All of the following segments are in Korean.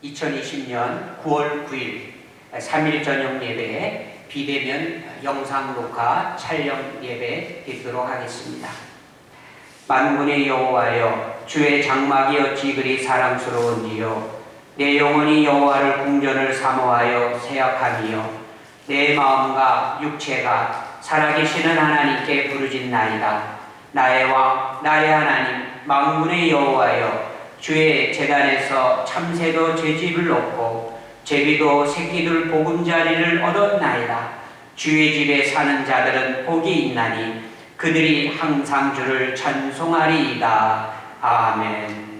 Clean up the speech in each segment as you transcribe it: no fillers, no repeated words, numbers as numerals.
2020년 9월 9일 3일 저녁 예배에 비대면 영상 녹화 촬영 예배 드리도록 하겠습니다. 만군의 여호와여, 주의 장막이 어찌 그리 사랑스러운지요. 내 영혼이 여호와를 궁전을 사모하여 새약하니요. 내 마음과 육체가 살아계시는 하나님께 부르짖나이다. 나의 왕, 나의 하나님, 만군의 여호와여, 주의 제단에서 참새도 제집을 얻고 제비도 새끼들 보금자리를 얻었나이다. 주의 집에 사는 자들은 복이 있나니 그들이 항상 주를 찬송하리이다. 아멘.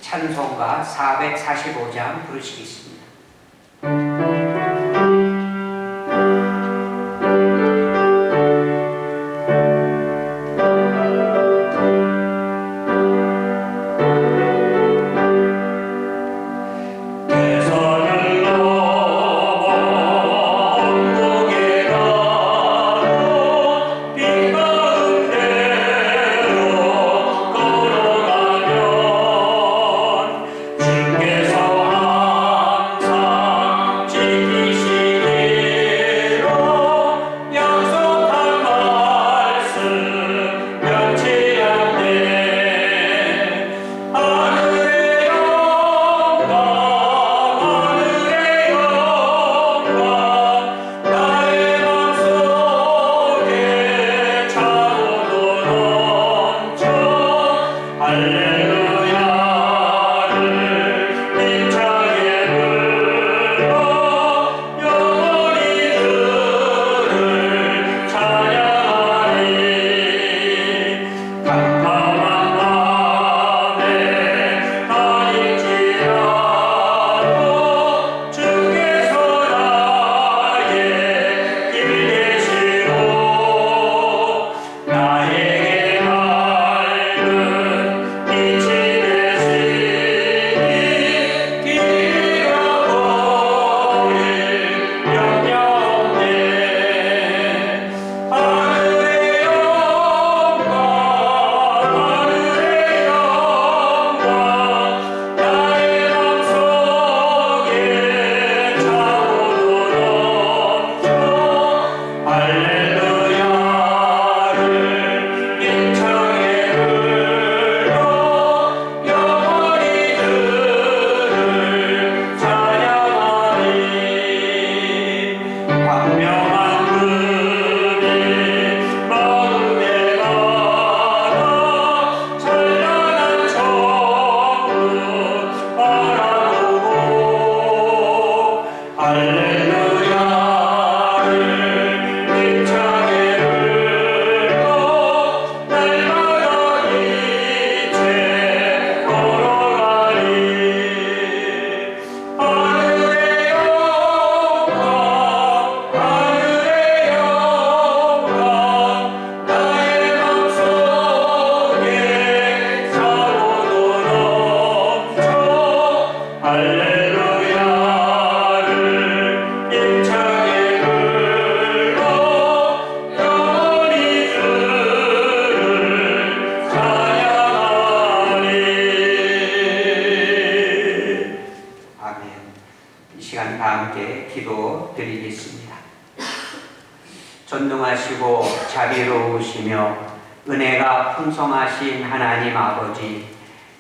찬송가 445장 부르시겠습니다. 전능하시고 자비로우시며 은혜가 풍성하신 하나님 아버지,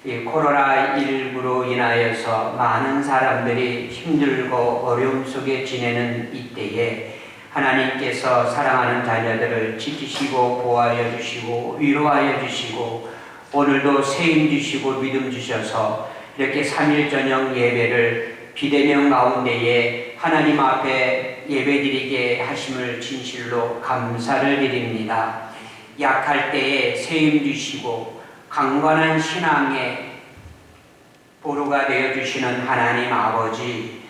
이 코로나19로 인하여서 많은 사람들이 힘들고 어려움 속에 지내는 이때에 하나님께서 사랑하는 자녀들을 지키시고 보호하여 주시고 위로하여 주시고 오늘도 세임 주시고 믿음 주셔서 이렇게 3일 저녁 예배를 비대면 가운데에 하나님 앞에 예배드리게 하심을 진실로 감사를 드립니다. 약할 때에 세임 주시고 강건한 신앙의 보루가 되어주시는 하나님 아버지,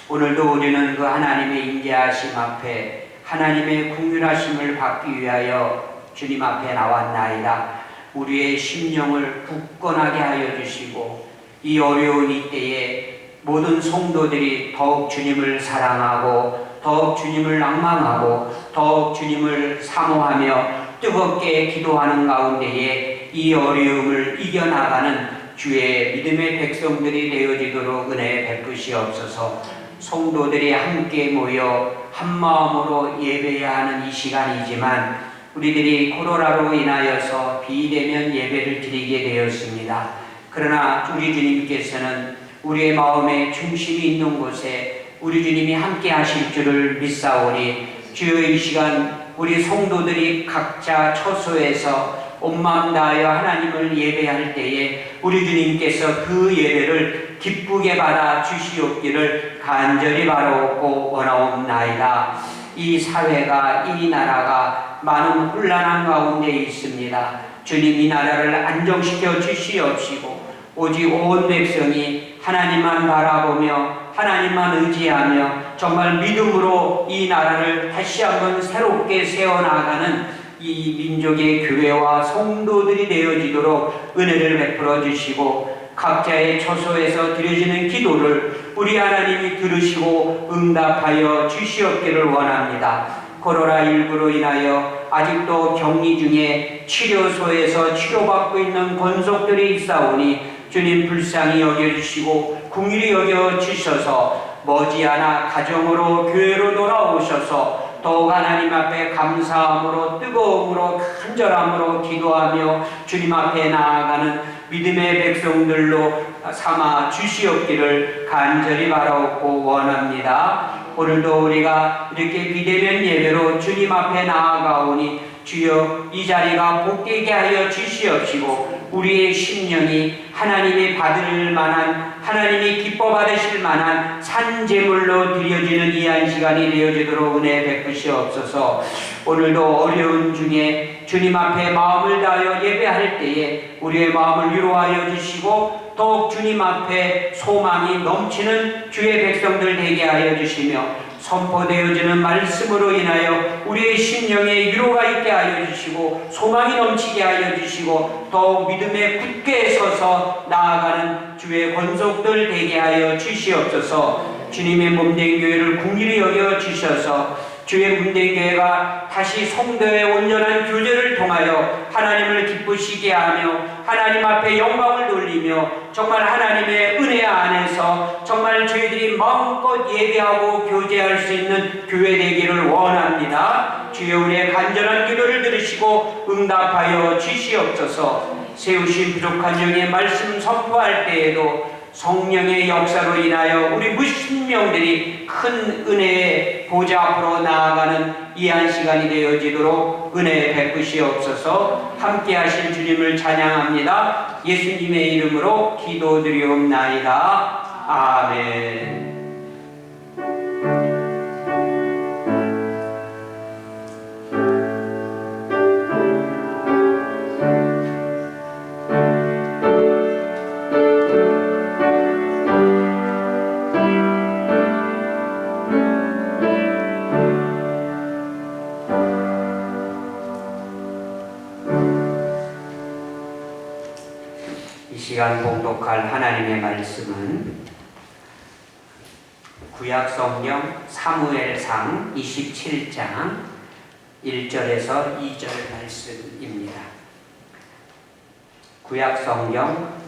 오늘도 우리는 그 하나님의 인자하심 앞에 하나님의 긍휼하심을 받기 위하여 주님 앞에 나왔나이다. 우리의 심령을 굳건하게 하여 주시고 이 어려운 이때에 모든 성도들이 더욱 주님을 사랑하고 더욱 주님을 낭망하고 더욱 주님을 사모하며 뜨겁게 기도하는 가운데에 이 어려움을 이겨나가는 주의 믿음의 백성들이 되어지도록 은혜 베푸시옵소서. 성도들이 함께 모여 한마음으로 예배해야 하는 이 시간이지만 우리들이 코로나로 인하여서 비대면 예배를 드리게 되었습니다. 그러나 우리 주님께서는 우리의 마음의 중심이 있는 곳에 우리 주님이 함께 하실 줄을 믿사오니 주여 이 시간 우리 성도들이 각자 처소에서 온 마음 다하여 하나님을 예배할 때에 우리 주님께서 그 예배를 기쁘게 받아 주시옵기를 간절히 바라옵고 원하옵나이다. 이 사회가 이 나라가 많은 혼란한 가운데 있습니다. 주님 이 나라를 안정시켜 주시옵시고 오직 온 백성이 하나님만 바라보며 하나님만 의지하며 정말 믿음으로 이 나라를 다시 한번 새롭게 세워나가는 이 민족의 교회와 성도들이 되어지도록 은혜를 베풀어 주시고 각자의 처소에서 드려지는 기도를 우리 하나님이 들으시고 응답하여 주시옵기를 원합니다. 코로나19로 인하여 아직도 격리 중에 치료소에서 치료받고 있는 권속들이 있사오니 주님 불쌍히 여겨주시고 긍휼히 여겨주셔서 머지않아 가정으로 교회로 돌아오셔서 더욱 하나님 앞에 감사함으로 뜨거움으로 간절함으로 기도하며 주님 앞에 나아가는 믿음의 백성들로 삼아 주시옵기를 간절히 바라옵고 원합니다. 오늘도 우리가 이렇게 비대면 예배로 주님 앞에 나아가오니 주여 이 자리가 복되게 하여 주시옵시고 우리의 심령이 하나님이 받을 만한 하나님이 기뻐 받으실 만한 산제물로 드려지는 이 한 시간이 되어지도록 은혜 베푸시옵소서. 오늘도 어려운 중에 주님 앞에 마음을 다하여 예배할 때에 우리의 마음을 위로하여 주시고 더욱 주님 앞에 소망이 넘치는 주의 백성들 되게 하여 주시며 선포되어지는 말씀으로 인하여 우리의 심령에 위로가 있게 하여 주시고 소망이 넘치게 하여 주시고 더욱 믿음에 굳게 서서 나아가는 주의 권속들 되게 하여 주시옵소서. 주님의 몸된 교회를 긍휼히 여겨 주셔서 주의 몸된 교회가 다시 성도의 온전한 교제를 통하여 하나님을 기쁘시게 하며 하나님 앞에 영광을 돌리며 정말 하나님의 은혜 안에서 정말 저희들이 마음껏 예배하고 교제할 수 있는 교회 되기를 원합니다. 주여 우리의 간절한 기도를 들으시고 응답하여 주시옵소서. 세우신 부족한 영의 말씀 선포할 때에도 성령의 역사로 인하여 우리 무신명들이 큰 은혜의 보좌 앞으로 나아가는 이 한 시간이 되어지도록 은혜 베푸시옵소서. 함께 하실 주님을 찬양합니다. 예수님의 이름으로 기도드리옵나이다. 아멘. 시간 봉독할 하나님의 말씀은 구약성경 사무엘상 27장 1절에서 2절 말씀입니다. 구약성경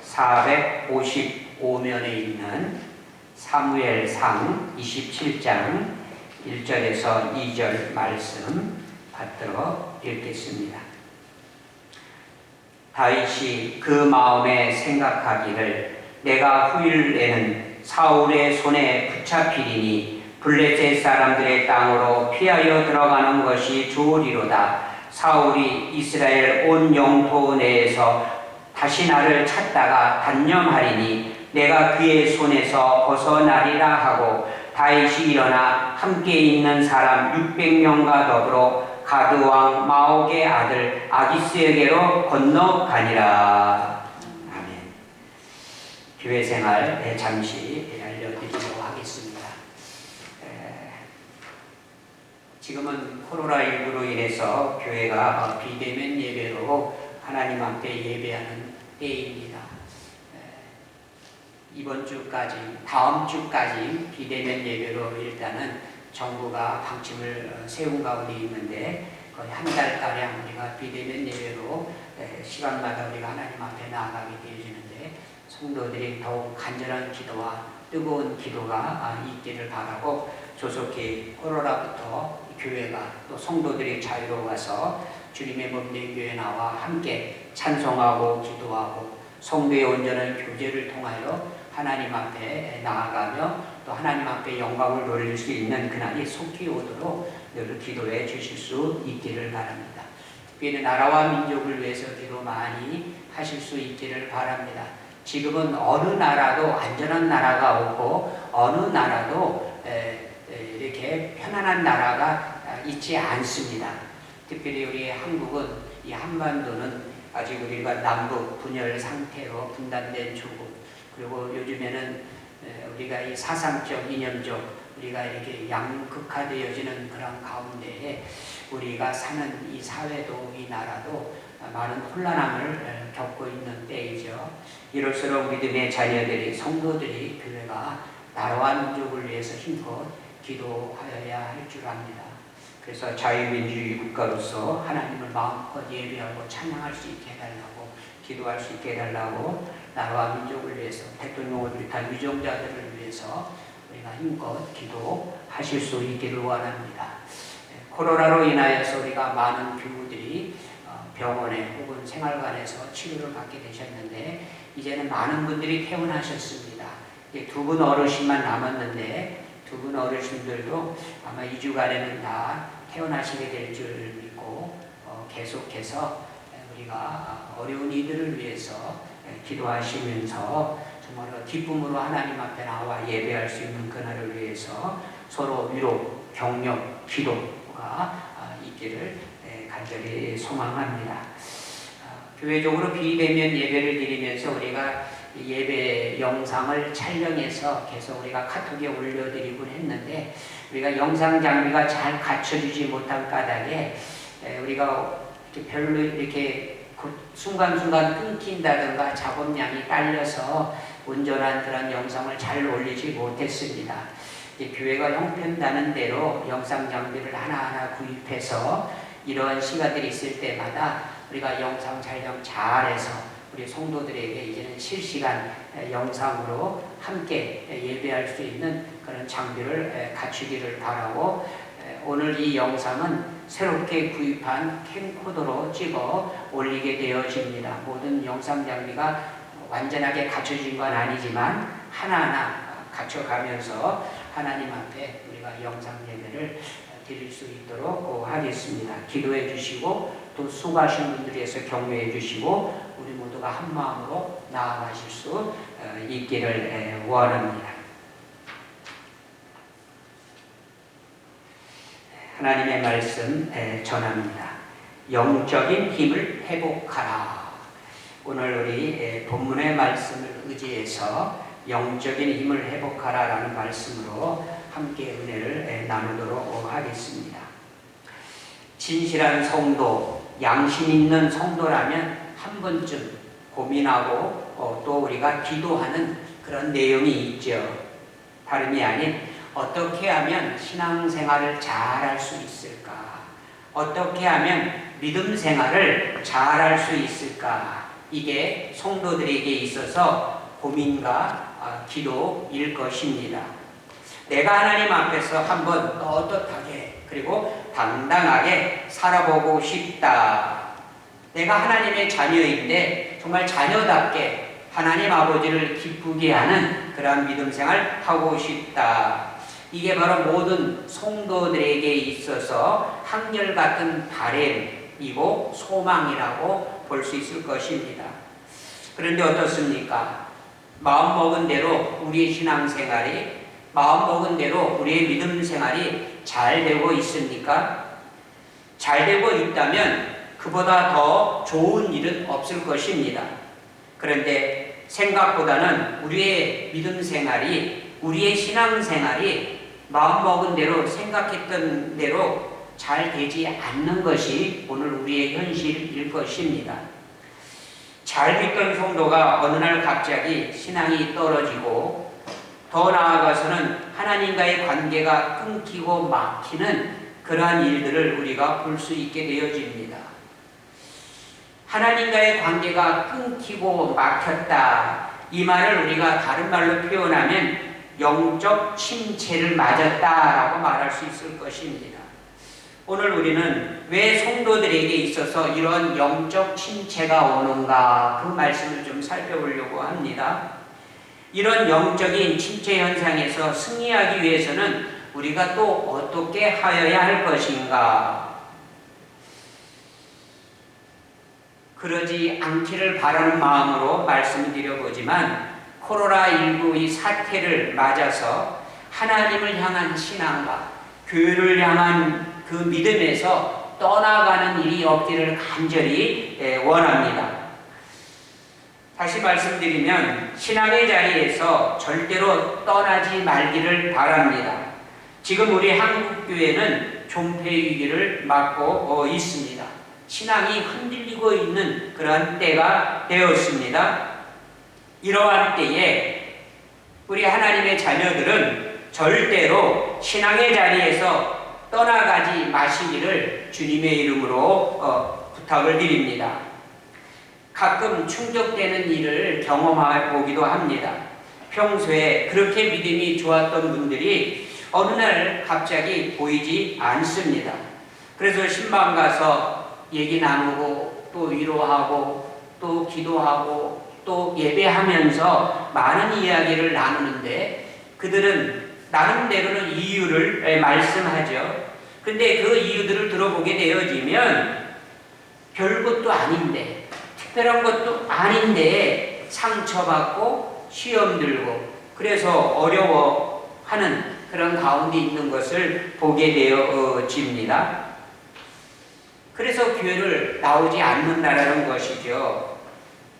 455면에 있는 사무엘상 27장 1절에서 2절 말씀 받들어 읽겠습니다. 다윗이 그 마음에 생각하기를 내가 후일 내는 사울의 손에 붙잡히리니 블레셋 사람들의 땅으로 피하여 들어가는 것이 좋으리로다. 사울이 이스라엘 온 영토 내에서 다시 나를 찾다가 단념하리니 내가 그의 손에서 벗어나리라 하고 다윗이 일어나 함께 있는 사람 600명과 더불어 가드 왕 마옥의 아들 아기스에게로 건너가니라. 아멘. 교회 생활 잠시 알려드리도록 하겠습니다. 지금은 코로나19로 인해서 교회가 비대면 예배로 하나님 앞에 예배하는 때입니다. 이번 주까지, 다음 주까지 비대면 예배로 일단은 정부가 방침을 세운 가운데 있는데 거의 한 달가량 우리가 비대면 예배로 시간마다 우리가 하나님 앞에 나아가게 되어지는데 성도들이 더욱 간절한 기도와 뜨거운 기도가 있기를 바라고 조속히 코로나부터 교회가 또 성도들이 자유로워서 주님의 몸된 교회 나와 함께 찬송하고 기도하고 성도의 온전한 교제를 통하여 하나님 앞에 나아가며 또 하나님 앞에 영광을 돌릴 수 있는 그날이 속히 오도록 늘 기도해 주실 수 있기를 바랍니다. 특별히 나라와 민족을 위해서 기도 많이 하실 수 있기를 바랍니다. 지금은 어느 나라도 안전한 나라가 없고 어느 나라도 이렇게 편안한 나라가 있지 않습니다. 특별히 우리 한국은, 이 한반도는 아직 우리가 남북 분열 상태로 분단된 조국, 그리고 요즘에는 우리가 이 사상적, 이념적 우리가 이렇게 양극화되어지는 그런 가운데에 우리가 사는 이 사회도 이 나라도 많은 혼란함을 겪고 있는 때이죠. 이럴수록 믿음의 자녀들이, 성도들이, 교회가 나라와 민족을 위해서 힘껏 기도하여야 할 줄 압니다. 그래서 자유민주주의 국가로서 하나님을 마음껏 예배하고 찬양할 수 있게 해달라고, 기도할 수 있게 해달라고, 나라와 민족을 위해서, 대통령을 비롯한 위정자들을 위해서 우리가 힘껏 기도하실 수 있기를 원합니다. 코로나로 인하여서 우리가 많은 교우들이 병원에 혹은 생활관에서 치료를 받게 되셨는데 이제는 많은 분들이 퇴원하셨습니다. 두 분 어르신만 남았는데 두 분 어르신들도 아마 2주간에는 다 퇴원하시게 될 줄 믿고 계속해서 우리가 어려운 이들을 위해서 기도하시면서 정말 기쁨으로 하나님 앞에 나와 예배할 수 있는 그날을 위해서 서로 위로, 격려, 기도가 있기를 간절히 소망합니다. 교회적으로 비대면 예배를 드리면서 우리가 예배 영상을 촬영해서 계속 우리가 카톡에 올려드리곤 했는데 우리가 영상 장비가 잘 갖춰지지 못한 까닭에 우리가 별로 이렇게 순간순간 끊긴다든가 작업량이 딸려서 온전한 그런 영상을 잘 올리지 못했습니다. 교회가 형편나는 대로 영상 장비를 하나하나 구입해서 이러한 시간들이 있을 때마다 우리가 영상 촬영 잘해서 우리 성도들에게 이제는 실시간 영상으로 함께 예배할 수 있는 그런 장비를 갖추기를 바라고 오늘 이 영상은 새롭게 구입한 캠코더로 찍어 올리게 되어집니다. 모든 영상 장비가 완전하게 갖춰진 건 아니지만 하나하나 갖춰가면서 하나님 앞에 우리가 영상 예배를 드릴 수 있도록 하겠습니다. 기도해 주시고 또 수고하신 분들에서 격려해 주시고 우리 모두가 한 마음으로 나아가실 수 있기를 원합니다. 하나님의 말씀 전합니다. 영적인 힘을 회복하라. 오늘 우리 본문의 말씀을 의지해서 영적인 힘을 회복하라라는 말씀으로 함께 은혜를 나누도록 하겠습니다. 진실한 성도, 양심 있는 성도라면 한 번쯤 고민하고 또 우리가 기도하는 그런 내용이 있죠. 다름이 아닌 어떻게 하면 신앙생활을 잘할 수 있을까? 어떻게 하면 믿음 생활을 잘할 수 있을까? 이게 성도들에게 있어서 고민과 기도일 것입니다. 내가 하나님 앞에서 한번 떳떳하게 그리고 당당하게 살아보고 싶다. 내가 하나님의 자녀인데 정말 자녀답게 하나님 아버지를 기쁘게 하는 그런 믿음 생활 하고 싶다. 이게 바로 모든 성도들에게 있어서 한결같은 바램이고 소망이라고 볼 수 있을 것입니다. 그런데 어떻습니까? 마음먹은 대로 우리의 신앙생활이, 마음먹은 대로 우리의 믿음 생활이 잘 되고 있습니까? 잘 되고 있다면 그보다 더 좋은 일은 없을 것입니다. 그런데 생각보다는 우리의 믿음 생활이, 우리의 신앙 생활이 마음먹은 대로, 생각했던 대로 잘 되지 않는 것이 오늘 우리의 현실일 것입니다. 잘 믿던 성도가 어느 날 갑자기 신앙이 떨어지고, 더 나아가서는 하나님과의 관계가 끊기고 막히는 그러한 일들을 우리가 볼 수 있게 되어집니다. 하나님과의 관계가 끊기고 막혔다, 이 말을 우리가 다른 말로 표현하면 영적 침체를 맞았다라고 말할 수 있을 것입니다. 오늘 우리는 왜 성도들에게 있어서 이런 영적 침체가 오는가, 그 말씀을 좀 살펴보려고 합니다. 이런 영적인 침체 현상에서 승리하기 위해서는 우리가 또 어떻게 하여야 할 것인가? 그러지 않기를 바라는 마음으로 말씀을 드려보지만, 코로나19 이 사태를 맞아서 하나님을 향한 신앙과 교회를 향한 그 믿음에서 떠나가는 일이 없기를 간절히 원합니다. 다시 말씀드리면 신앙의 자리에서 절대로 떠나지 말기를 바랍니다. 지금 우리 한국교회는 존폐 위기를 맞고 있습니다. 신앙이 흔들리고 있는 그러한 때가 되었습니다. 이러한 때에 우리 하나님의 자녀들은 절대로 신앙의 자리에서 떠나가지 마시기를 주님의 이름으로 부탁을 드립니다. 가끔 충격되는 일을 경험해 보기도 합니다. 평소에 그렇게 믿음이 좋았던 분들이 어느 날 갑자기 보이지 않습니다. 그래서 신방 가서 얘기 나누고 또 위로하고 또 기도하고 또 예배하면서 많은 이야기를 나누는데, 그들은 나름대로는 이유를 말씀하죠. 근데 그 이유들을 들어보게 되어지면 별것도 아닌데, 특별한 것도 아닌데 상처받고 시험 들고 그래서 어려워하는 그런 가운데 있는 것을 보게 되어집니다. 그래서 교회를 나오지 않는다라는 것이죠.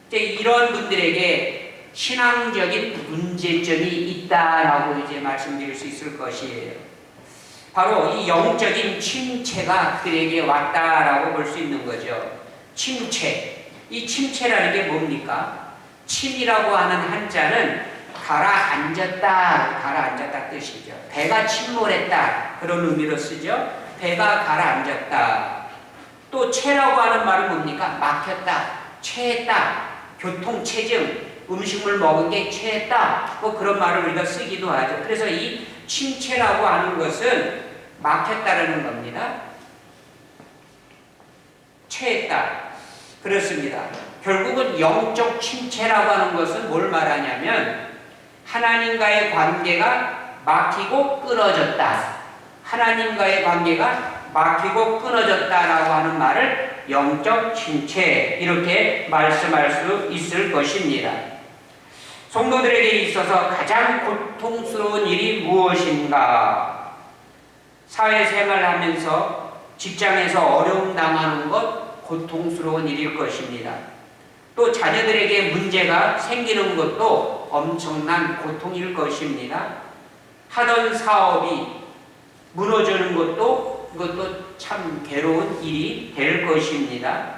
이제 이런 분들에게 신앙적인 문제점이 있다라고 이제 말씀드릴 수 있을 것이에요. 바로 이 영적인 침체가 그들에게 왔다라고 볼 수 있는 거죠. 침체. 이 침체라는 게 뭡니까? 침이라고 하는 한자는 가라앉았다 뜻이죠. 배가 침몰했다, 그런 의미로 쓰죠. 배가 가라앉았다. 또 체라고 하는 말은 뭡니까? 막혔다, 체했다, 교통체증, 음식물 먹은 게 체했다, 뭐 그런 말을 우리가 쓰기도 하죠. 그래서 이 침체라고 하는 것은 막혔다라는 겁니다. 체했다. 그렇습니다. 결국은 영적 침체라고 하는 것은 뭘 말하냐면 하나님과의 관계가 막히고 끊어졌다. 하나님과의 관계가 막히고 끊어졌다라고 하는 말을 영적 침체, 이렇게 말씀할 수 있을 것입니다. 성도들에게 있어서 가장 고통스러운 일이 무엇인가? 사회생활하면서 직장에서 어려움 당하는 것 고통스러운 일일 것입니다. 또 자녀들에게 문제가 생기는 것도 엄청난 고통일 것입니다. 하던 사업이 무너지는 것도, 그것도 참 괴로운 일이 될 것입니다.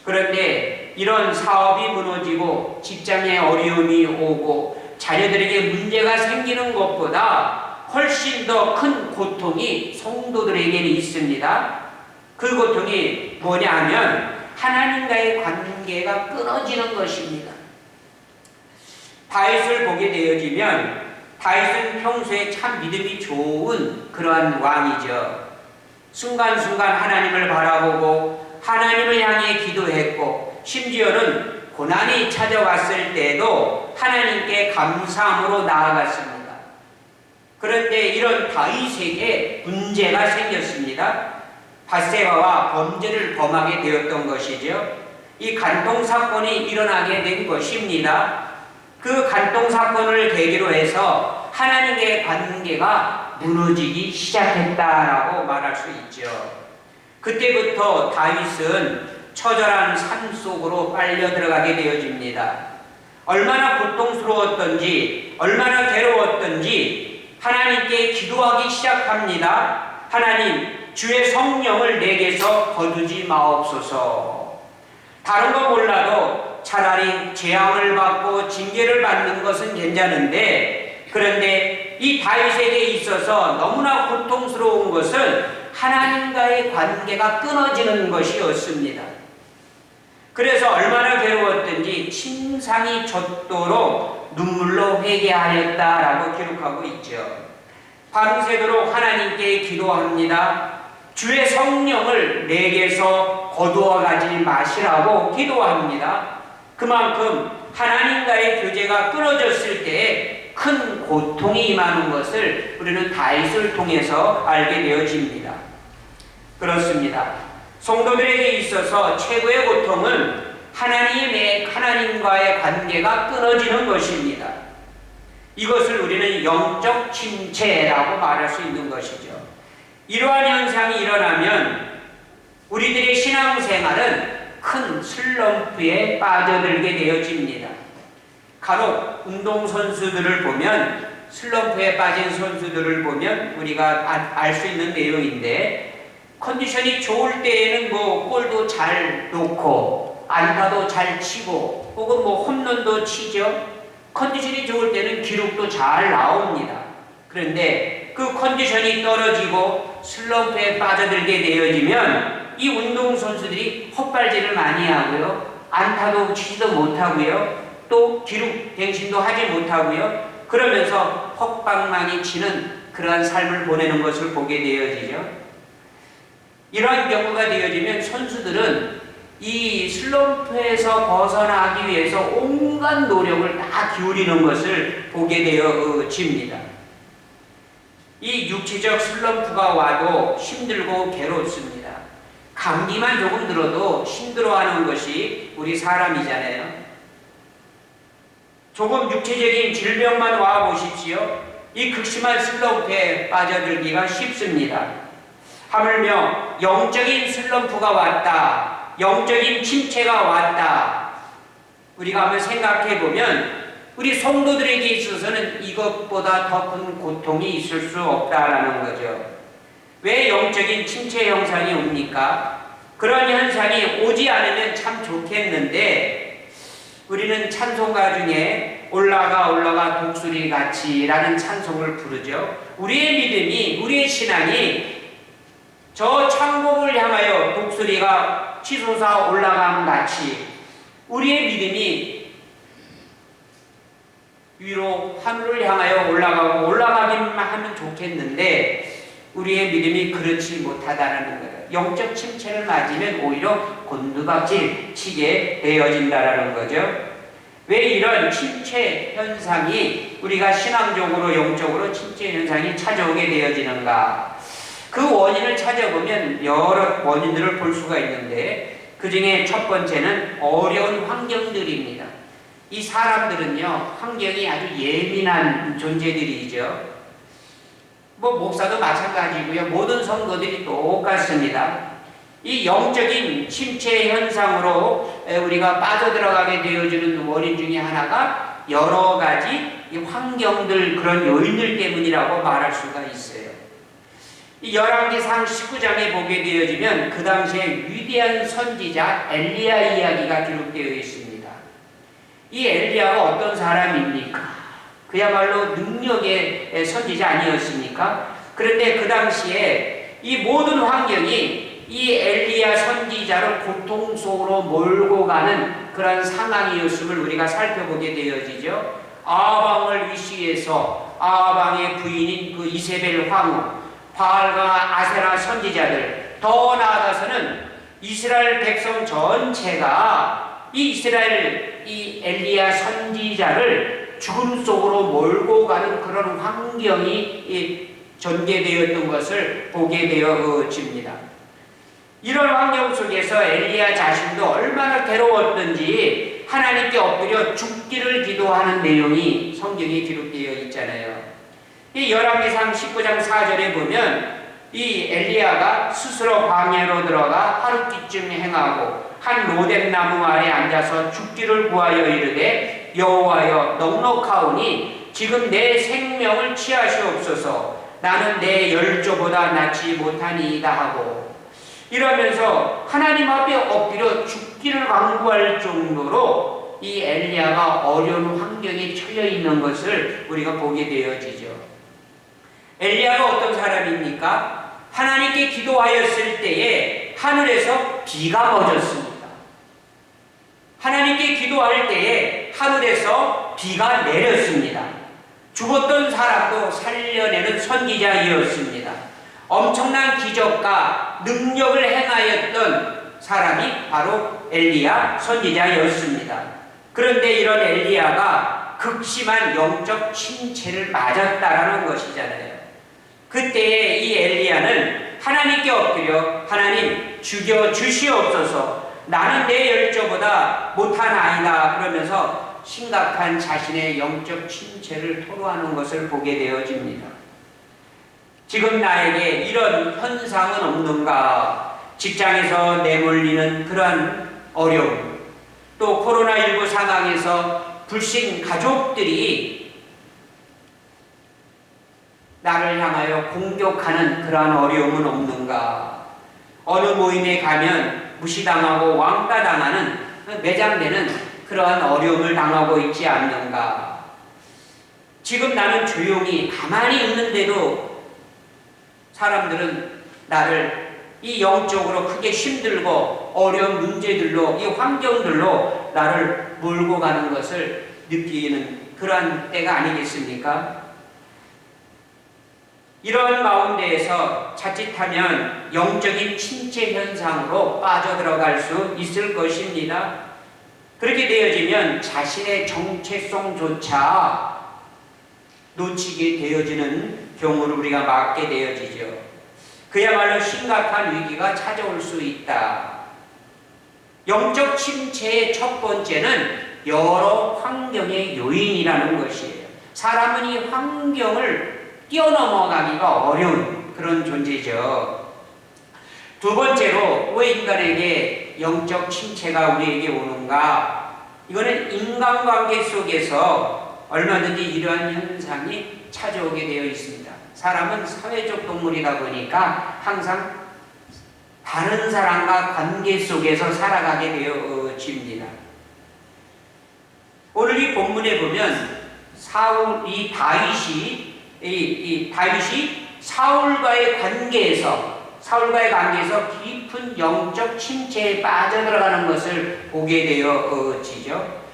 그런데 이런 사업이 무너지고 직장에 어려움이 오고 자녀들에게 문제가 생기는 것보다 훨씬 더 큰 고통이 성도들에게는 있습니다. 그 고통이 뭐냐 하면 하나님과의 관계가 끊어지는 것입니다. 다윗을 보게 되어지면 다윗은 평소에 참 믿음이 좋은 그러한 왕이죠. 순간순간 하나님을 바라보고 하나님을 향해 기도했고, 심지어는 고난이 찾아왔을 때도 하나님께 감사함으로 나아갔습니다. 그런데 이런 다윗에게 문제가 생겼습니다. 밧세바와 범죄를 범하게 되었던 것이죠. 이 간통사건이 일어나게 된 것입니다. 그 간통사건을 계기로 해서 하나님과의 관계가 무너지기 시작했다라고 말할 수 있죠. 그때부터 다윗은 처절한 삶 속으로 빨려 들어가게 되어집니다. 얼마나 고통스러웠던지, 얼마나 괴로웠던지 하나님께 기도하기 시작합니다. 하나님, 주의 성령을 내게서 거두지 마옵소서. 다른 거 몰라도 차라리 재앙을 받고 징계를 받는 것은 괜찮은데, 그런데 이 다윗에게 있어서 너무나 고통스러운 것은 하나님과의 관계가 끊어지는 것이었습니다. 그래서 얼마나 괴로웠던지 침상이 젖도록 눈물로 회개하였다라고 기록하고 있죠. 밤새도록 하나님께 기도합니다. 주의 성령을 내게서 거두어 가지 마시라고 기도합니다. 그만큼 하나님과의 교제가 끊어졌을 때에 큰 고통이 임하는 것을 우리는 다윗을 통해서 알게 되어집니다. 그렇습니다. 성도들에게 있어서 최고의 고통은 하나님과의 관계가 끊어지는 것입니다. 이것을 우리는 영적 침체라고 말할 수 있는 것이죠. 이러한 현상이 일어나면 우리들의 신앙생활은 큰 슬럼프에 빠져들게 되어집니다. 간혹 운동선수들을 보면, 슬럼프에 빠진 선수들을 보면 우리가 알 수 있는 내용인데, 컨디션이 좋을 때에는 골도 잘 놓고 안타도 잘 치고 혹은 홈런도 치죠. 컨디션이 좋을 때는 기록도 잘 나옵니다. 그런데 그 컨디션이 떨어지고 슬럼프에 빠져들게 되어지면 이 운동선수들이 헛발질을 많이 하고요, 안타도 치지도 못하고요, 또 기록 갱신도 하지 못하고요, 그러면서 헛방망이 치는 그러한 삶을 보내는 것을 보게 되어지죠. 이러한 경우가 되어지면 선수들은 이 슬럼프에서 벗어나기 위해서 온갖 노력을 다 기울이는 것을 보게 되어집니다. 이 육체적 슬럼프가 와도 힘들고 괴롭습니다. 감기만 조금 들어도 힘들어하는 것이 우리 사람이잖아요. 조금 육체적인 질병만 와 보십시오. 이 극심한 슬럼프에 빠져들기가 쉽습니다. 하물며 영적인 슬럼프가 왔다, 영적인 침체가 왔다, 우리가 한번 생각해 보면 우리 성도들에게 있어서는 이것보다 더 큰 고통이 있을 수 없다라는 거죠. 왜 영적인 침체 현상이 옵니까? 그런 현상이 오지 않으면 참 좋겠는데, 우리는 찬송가 중에 올라가 독수리 같이라는 찬송을 부르죠. 우리의 믿음이, 우리의 신앙이 저 창공을 향하여 독수리가 치솟아 올라감 같이 우리의 믿음이 위로 하늘을 향하여 올라가기만 하면 좋겠는데, 우리의 믿음이 그렇지 못하다는 거예요. 영적 침체를 맞으면 오히려 곤두박질 치게 되어진다는 거죠. 왜 이런 침체 현상이, 우리가 신앙적으로 영적으로 침체 현상이 찾아오게 되어지는가? 그 원인을 찾아보면 여러 원인들을 볼 수가 있는데, 그 중에 첫 번째는 어려운 환경들입니다. 이 사람들은요, 환경이 아주 예민한 존재들이죠. 목사도 마찬가지고요, 모든 성도들이 똑같습니다. 이 영적인 침체 현상으로 우리가 빠져들어가게 되어지는 원인 중에 하나가 여러 가지 이 환경들, 그런 요인들 때문이라고 말할 수가 있어요. 이 열왕기상 19장에 보게 되어지면 그 당시에 위대한 선지자 엘리야 이야기가 기록되어 있습니다. 이 엘리야가 어떤 사람입니까? 그야말로 능력의 선지자 아니었습니까? 그런데 그 당시에 이 모든 환경이 이 엘리야 선지자를 고통 속으로 몰고 가는 그런 상황이었음을 우리가 살펴보게 되어지죠. 아방을 위시해서 아방의 부인인 그 이세벨 황후, 바알과 아세라 선지자들, 더 나아가서는 이스라엘 백성 전체가 이 엘리야 선지자를 죽음 속으로 몰고 가는 그런 환경이 전개되었던 것을 보게 되어집니다. 이런 환경 속에서 엘리야 자신도 얼마나 괴로웠던지 하나님께 엎드려 죽기를 기도하는 내용이 성경에 기록되어 있잖아요. 이 열왕기상 19장 4절에 보면 이 엘리야가 스스로 광야로 들어가 하루끼쯤 행하고 한 로뎀나무 아래 앉아서 죽기를 구하여 이르되 여호와여 넉넉하오니 지금 내 생명을 취하시옵소서 나는 내 열조보다 낫지 못하니이다 하고 이러면서 하나님 앞에 엎드려 죽기를 간구할 정도로 이 엘리야가 어려운 환경에 처해 있는 것을 우리가 보게 되어지죠. 엘리야가 어떤 사람입니까? 하나님께 기도하였을 때에 하늘에서 비가 멎었습니다. 하나님께 기도할 때에 하늘에서 비가 내렸습니다. 죽었던 사람도 살려내는 선지자이었습니다. 엄청난 기적과 능력을 행하였던 사람이 바로 엘리야 선지자였습니다. 그런데 이런 엘리야가 극심한 영적 침체를 맞았다라는 것이잖아요. 그때에 이 엘리야는 하나님께 엎드려 하나님 죽여 주시옵소서 나는 내 열조보다 못한 아이다 그러면서 심각한 자신의 영적 침체를 토로하는 것을 보게 되어집니다. 지금 나에게 이런 현상은 없는가? 직장에서 내몰리는 그러한 어려움, 또 코로나19 상황에서 불신 가족들이 나를 향하여 공격하는 그러한 어려움은 없는가? 어느 모임에 가면 무시당하고 왕따당하는 매장되는 그러한 어려움을 당하고 있지 않는가? 지금 나는 조용히 가만히 있는데도 사람들은 나를 이 영적으로 크게 힘들고 어려운 문제들로 이 환경들로 나를 몰고 가는 것을 느끼는 그러한 때가 아니겠습니까? 이런 가운데에서 자칫하면 영적인 침체 현상으로 빠져들어갈 수 있을 것입니다. 그렇게 되어지면 자신의 정체성조차 놓치게 되어지는 경우를 우리가 맞게 되어지죠. 그야말로 심각한 위기가 찾아올 수 있다. 영적 침체의 첫 번째는 여러 환경의 요인이라는 것이에요. 사람은 이 환경을 뛰어넘어가기가 어려운 그런 존재죠. 두 번째로 왜 인간에게 영적 침체가 우리에게 오는가? 이거는 인간관계 속에서 얼마든지 이러한 현상이 찾아오게 되어 있습니다. 사람은 사회적 동물이다 보니까 항상 다른 사람과 관계 속에서 살아가게 되어집니다. 오늘 이 본문에 보면 다윗이 사울과의 관계에서 깊은 영적 침체에 빠져들어가는 것을 보게 되어지죠.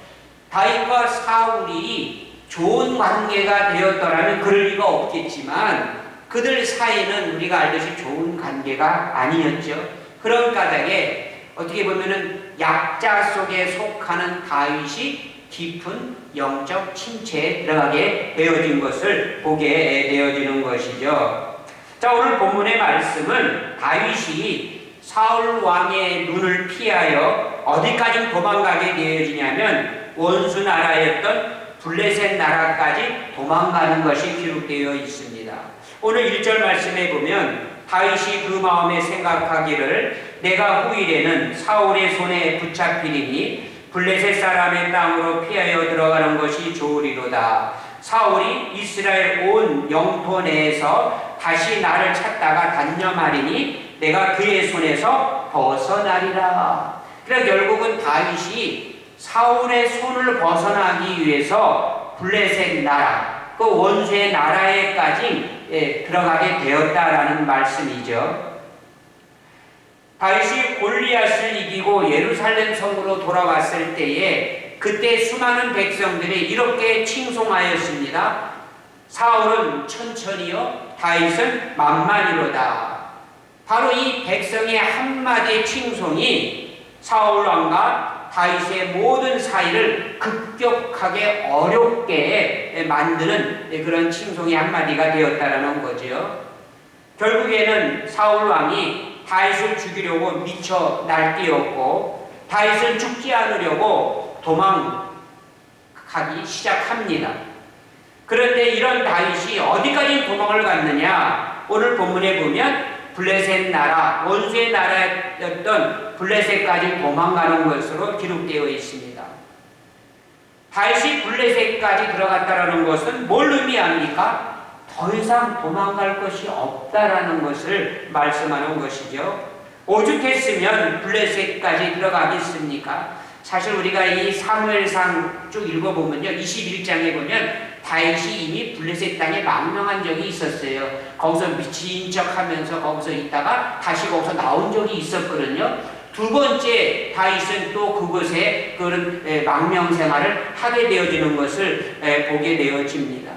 다윗과 사울이 좋은 관계가 되었더라면 그럴 리가 없겠지만 그들 사이는 우리가 알듯이 좋은 관계가 아니었죠. 그런 까닭에 어떻게 보면은 약자 속에 속하는 다윗이 깊은 영적 침체에 들어가게 되어진 것을 보게 되어지는 것이죠. 자, 오늘 본문의 말씀은 다윗이 사울 왕의 눈을 피하여 어디까지 도망가게 되어지냐면 원수 나라였던 블레셋 나라까지 도망가는 것이 기록되어 있습니다. 오늘 1절 말씀에 보면 다윗이 그 마음에 생각하기를 내가 후일에는 사울의 손에 붙잡히리니 블레셋 사람의 땅으로 피하여 들어가는 것이 좋으리로다. 사울이 이스라엘 온 영토 내에서 다시 나를 찾다가 단념하리니 내가 그의 손에서 벗어나리라. 그래서 결국은 다윗이 사울의 손을 벗어나기 위해서 블레셋 나라, 그 원수의 나라에까지 들어가게 되었다라는 말씀이죠. 다윗이 골리앗을 이기고 예루살렘 성으로 돌아왔을 때에 그때 수많은 백성들이 이렇게 칭송하였습니다. 사울은 천천히요, 다윗은 만만히로다. 바로 이 백성의 한마디의 칭송이 사울 왕과 다윗의 모든 사이를 급격하게 어렵게 만드는 그런 칭송의 한마디가 되었다라는 거죠. 결국에는 사울 왕이 다윗을 죽이려고 미쳐 날뛰었고 다윗을 죽지 않으려고 도망가기 시작합니다. 그런데 이런 다윗이 어디까지 도망을 갔느냐? 오늘 본문에 보면 블레셋 나라, 원수의 나라였던 블레셋까지 도망가는 것으로 기록되어 있습니다. 다시 블레셋까지 들어갔다라는 것은 뭘 의미합니까? 더 이상 도망갈 것이 없다라는 것을 말씀하는 것이죠. 오죽했으면 블레셋까지 들어가겠습니까? 사실 우리가 이 사무엘상 쭉 읽어보면요, 21장에 보면 다윗이 이미 블레셋 땅에 망명한 적이 있었어요. 거기서 미친 척하면서 거기서 있다가 다시 거기서 나온 적이 있었거든요. 두 번째 다윗은 또 그곳에 그런 망명 생활을 하게 되어지는 것을 보게 되어집니다.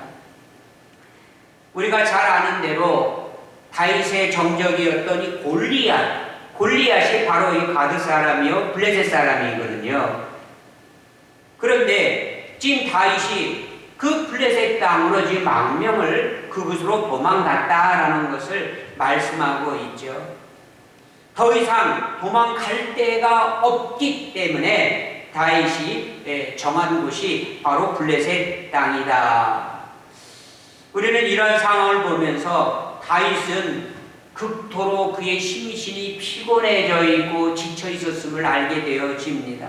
우리가 잘 아는 대로 다윗의 정적이었던 이 골리앗이 바로 이 가드 사람이요 블레셋 사람이거든요. 그런데 지금 다윗이 그 블레셋 땅으로 지금 망명을 그곳으로 도망갔다라는 것을 말씀하고 있죠. 더 이상 도망갈 데가 없기 때문에 다윗이 정한 곳이 바로 블레셋 땅이다. 우리는 이런 상황을 보면서 다윗은 극도로 그의 심신이 피곤해져 있고 지쳐 있었음을 알게 되어집니다.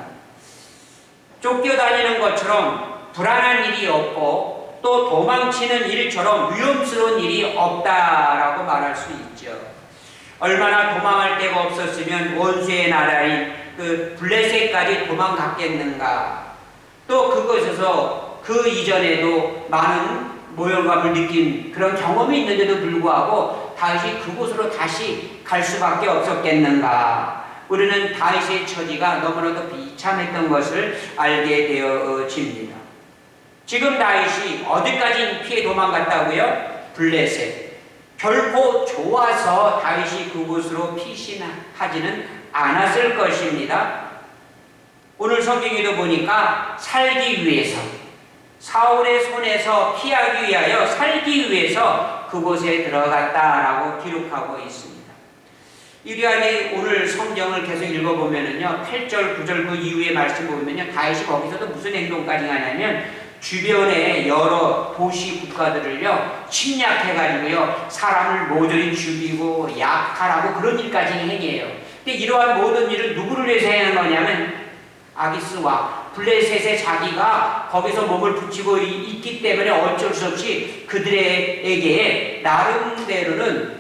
쫓겨다니는 것처럼 불안한 일이 없고 또 도망치는 일처럼 위험스러운 일이 없다라고 말할 수 있죠. 얼마나 도망할 데가 없었으면 원수의 나라인 그 블레셋까지 도망갔겠는가. 또 그곳에서 그 이전에도 많은 모욕감을 느낀 그런 경험이 있는데도 불구하고 다윗이 그곳으로 다시 갈 수밖에 없었겠는가. 우리는 다윗의 처지가 너무나도 비참했던 것을 알게 되어집니다. 지금 다윗이 어디까지 피해 도망갔다고요? 블레셋. 결코 좋아서 다윗이 그곳으로 피신하지는 않았을 것입니다. 오늘 성경에도 보니까 살기 위해서, 사울의 손에서 피하기 위하여 살기 위해서 그곳에 들어갔다라고 기록하고 있습니다. 이리하니 오늘 성경을 계속 읽어보면은요, 8절, 9절 그 이후의 말씀 보면요, 다윗이 거기서도 무슨 행동까지 하냐면 주변에 여러 도시 국가들을요 침략해가지고요 사람을 모조리 죽이고 약탈하고 그런 일까지 행해요. 근데 이러한 모든 일을 누구를 위해서 행하는 거냐면 아기스와 블레셋의 자기가 거기서 몸을 붙이고 있기 때문에 어쩔 수 없이 그들에게 나름대로는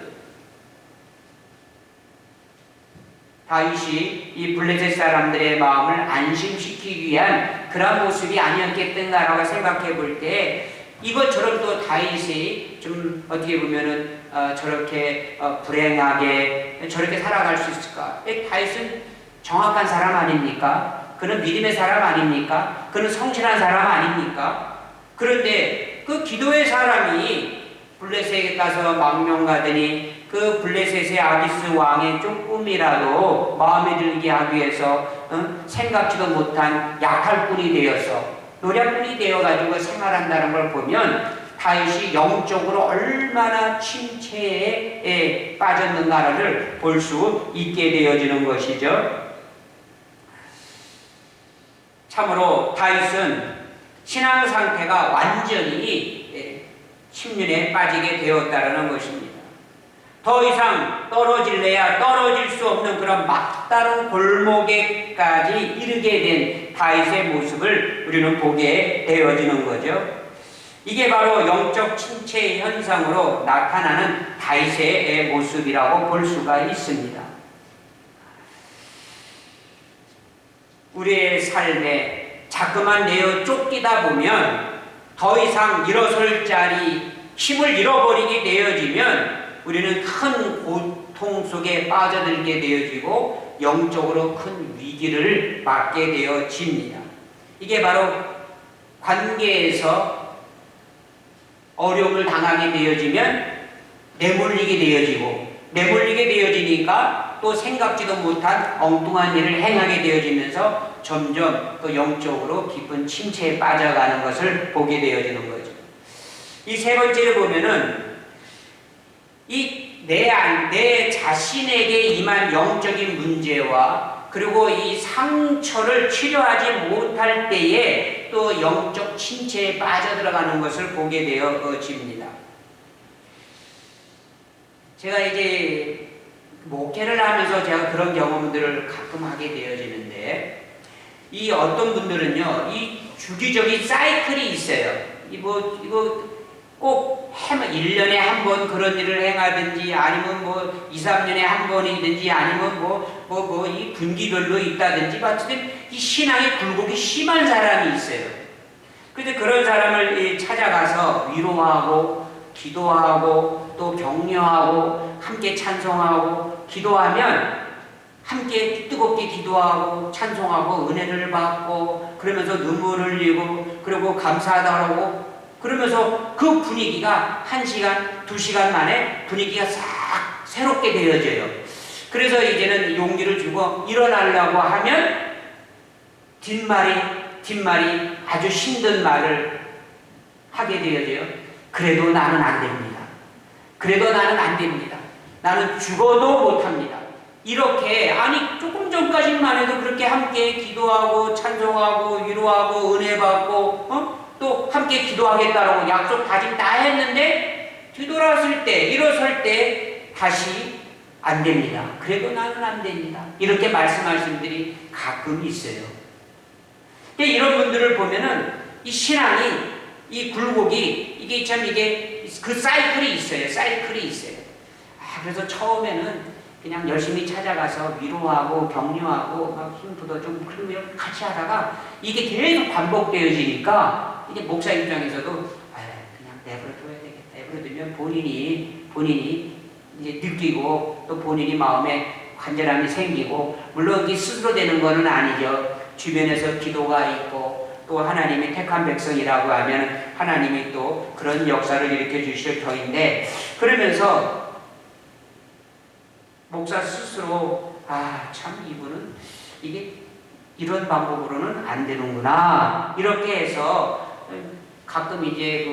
다윗이 이 블레셋 사람들의 마음을 안심시키기 위한 그런 모습이 아니었겠는가라고 생각해 볼 때 이것처럼 또 다윗이 좀 어떻게 보면은 저렇게 불행하게 저렇게 살아갈 수 있을까? 다윗은 정확한 사람 아닙니까? 그는 믿음의 사람 아닙니까? 그는 성실한 사람 아닙니까? 그런데 그 기도의 사람이 블레셋에 가서 망명 가더니 그 블레셋의 아기스 왕의 조금이라도 마음에 들게 하기 위해서 생각지도 못한 약탈꾼이 되어서 노략꾼이 되어가지고 생활한다는 걸 보면 다윗이 영적으로 얼마나 침체에 빠졌는가를 볼 수 있게 되어지는 것이죠. 참으로 다윗은 신앙 상태가 완전히 침륜에 빠지게 되었다는 것입니다. 더 이상 떨어질래야 떨어질 수 없는 그런 막다른 골목에까지 이르게 된 다윗의 모습을 우리는 보게 되어지는 거죠. 이게 바로 영적 침체 현상으로 나타나는 다윗의 모습이라고 볼 수가 있습니다. 우리의 삶에 자꾸만 내어 쫓기다 보면 더 이상 일어설 자리 힘을 잃어버리게 되어지면 우리는 큰 고통 속에 빠져들게 되어지고 영적으로 큰 위기를 맞게 되어집니다. 이게 바로 관계에서 어려움을 당하게 되어지면 내몰리게 되어지니까 또 생각지도 못한 엉뚱한 일을 행하게 되어지면서 점점 그 영적으로 깊은 침체에 빠져가는 것을 보게 되어지는 거죠. 이 세 번째를 보면은 내 자신에게 임한 영적인 문제와 그리고 이 상처를 치료하지 못할 때에 또 영적 침체에 빠져들어가는 것을 보게 되어집니다. 제가 이제 목회를 하면서 제가 그런 경험들을 가끔 하게 되어지는데, 이 어떤 분들은요, 이 주기적인 사이클이 있어요. 이거 꼭 1년에 한 번 그런 일을 행하든지, 아니면 뭐 2, 3년에 한 번이든지, 아니면 이 분기별로 있다든지, 어쨌든 이 신앙의 굴곡이 심한 사람이 있어요. 그래서 그런 사람을 찾아가서 위로하고, 기도하고, 또 격려하고, 함께 찬송하고, 기도하면 함께 뜨겁게 기도하고 찬송하고 은혜를 받고 그러면서 눈물을 흘리고 그리고 감사하다고 그러면서 그 분위기가 1시간, 2시간 만에 분위기가 싹 새롭게 되어져요. 그래서 이제는 용기를 주고 일어나려고 하면 뒷말이 아주 힘든 말을 하게 되어져요. 그래도 나는 안 됩니다. 그래도 나는 안 됩니다. 나는 죽어도 못합니다. 이렇게, 아니 조금 전까지만 해도 그렇게 함께 기도하고 찬송하고 위로하고 은혜 받고 또 함께 기도하겠다라고 약속 다짐 다 했는데 뒤돌아설 때, 일어설 때 다시 안 됩니다. 그래도 나는 안 됩니다. 이렇게 말씀하시는 분들이 가끔 있어요. 근데 이런 분들을 보면은 이 신앙이, 이 굴곡이 이게 그 사이클이 있어요. 그래서 처음에는 그냥 열심히 찾아가서 위로하고 격려하고 막 힘부터 좀 그러면 같이 하다가 이게 계속 반복되어지니까 이게 목사 입장에서도 그냥 내버려둬야 되겠다. 내버려두면 본인이 이제 느끼고 또 본인이 마음에 간절함이 생기고, 물론 이게 스스로 되는 거는 아니죠. 주변에서 기도가 있고 또 하나님이 택한 백성이라고 하면 하나님이 또 그런 역사를 일으켜 주실 터인데, 그러면서 목사 스스로 참 이분은 이게 이런 방법으로는 안 되는구나 이렇게 해서 가끔 이제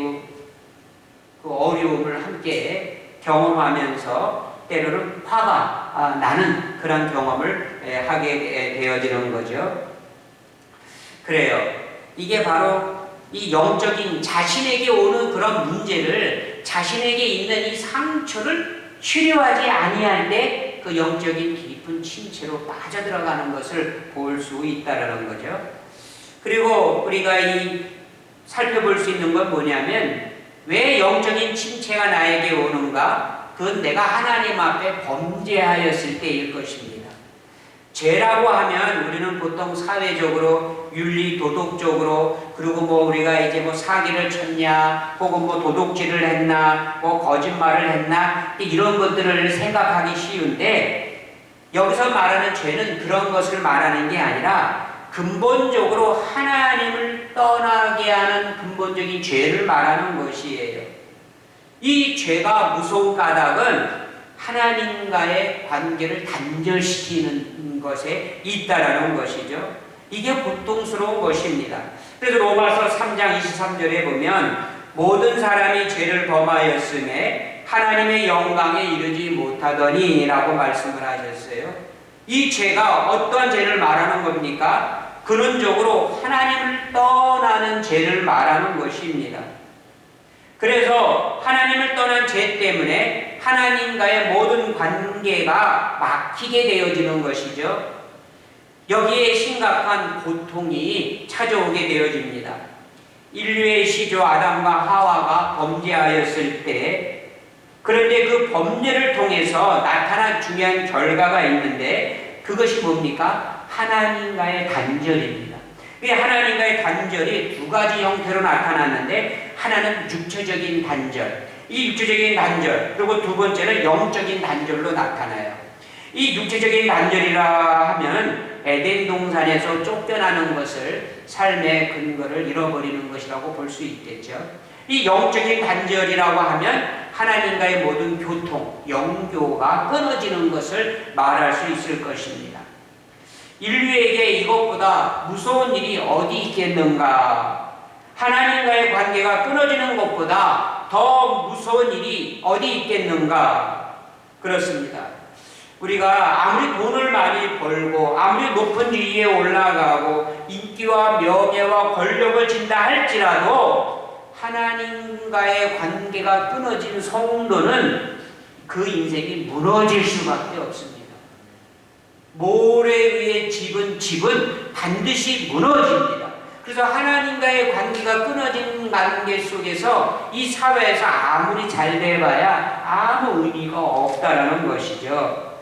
그 어려움을 함께 경험하면서 때로는 화가 나는 그런 경험을 하게 되어지는 거죠. 그래요. 이게 바로 이 영적인 자신에게 오는 그런 문제를, 자신에게 있는 이 상처를 치료하지 아니할 때 그 영적인 깊은 침체로 빠져들어가는 것을 볼 수 있다라는 거죠. 그리고 우리가 살펴볼 수 있는 건 뭐냐면, 왜 영적인 침체가 나에게 오는가? 그건 내가 하나님 앞에 범죄하였을 때일 것입니다. 죄라고 하면 우리는 보통 사회적으로 윤리 도덕적으로, 그리고 우리가 이제 사기를 쳤냐, 혹은 도둑질을 했나, 거짓말을 했나, 이런 것들을 생각하기 쉬운데, 여기서 말하는 죄는 그런 것을 말하는 게 아니라 근본적으로 하나님을 떠나게 하는 근본적인 죄를 말하는 것이에요. 이 죄가 무서운 까닭은 하나님과의 관계를 단절시키는 것에 있다라는 것이죠. 이게 고통스러운 것입니다. 그래서 로마서 3장 23절에 보면 모든 사람이 죄를 범하였음에 하나님의 영광에 이르지 못하더니 라고 말씀을 하셨어요. 이 죄가 어떠한 죄를 말하는 겁니까? 근원적으로 하나님을 떠나는 죄를 말하는 것입니다. 그래서 하나님을 떠난 죄 때문에 하나님과의 모든 관계가 막히게 되어지는 것이죠. 여기에 심각한 고통이 찾아오게 되어집니다. 인류의 시조 아담과 하와가 범죄하였을 때, 그런데 그 범죄를 통해서 나타난 중요한 결과가 있는데 그것이 뭡니까? 하나님과의 단절입니다. 이 하나님과의 단절이 두 가지 형태로 나타났는데, 하나는 육체적인 단절, 이 육체적인 단절, 그리고 두 번째는 영적인 단절로 나타나요. 이 육체적인 단절이라 하면 에덴 동산에서 쫓겨나는 것을, 삶의 근거를 잃어버리는 것이라고 볼 수 있겠죠. 이 영적인 단절이라고 하면 하나님과의 모든 교통, 영교가 끊어지는 것을 말할 수 있을 것입니다. 인류에게 이것보다 무서운 일이 어디 있겠는가? 하나님과의 관계가 끊어지는 것보다 더 무서운 일이 어디 있겠는가? 그렇습니다. 우리가 아무리 돈을 많이 벌고 아무리 높은 지위에 올라가고 인기와 명예와 권력을 진다 할지라도 하나님과의 관계가 끊어진 성도는 그 인생이 무너질 수밖에 없습니다. 모래 위에 집은 반드시 무너집니다. 그래서 하나님과의 관계가 끊어진 관계 속에서 이 사회에서 아무리 잘 돼봐야 아무 의미가 없다라는 것이죠.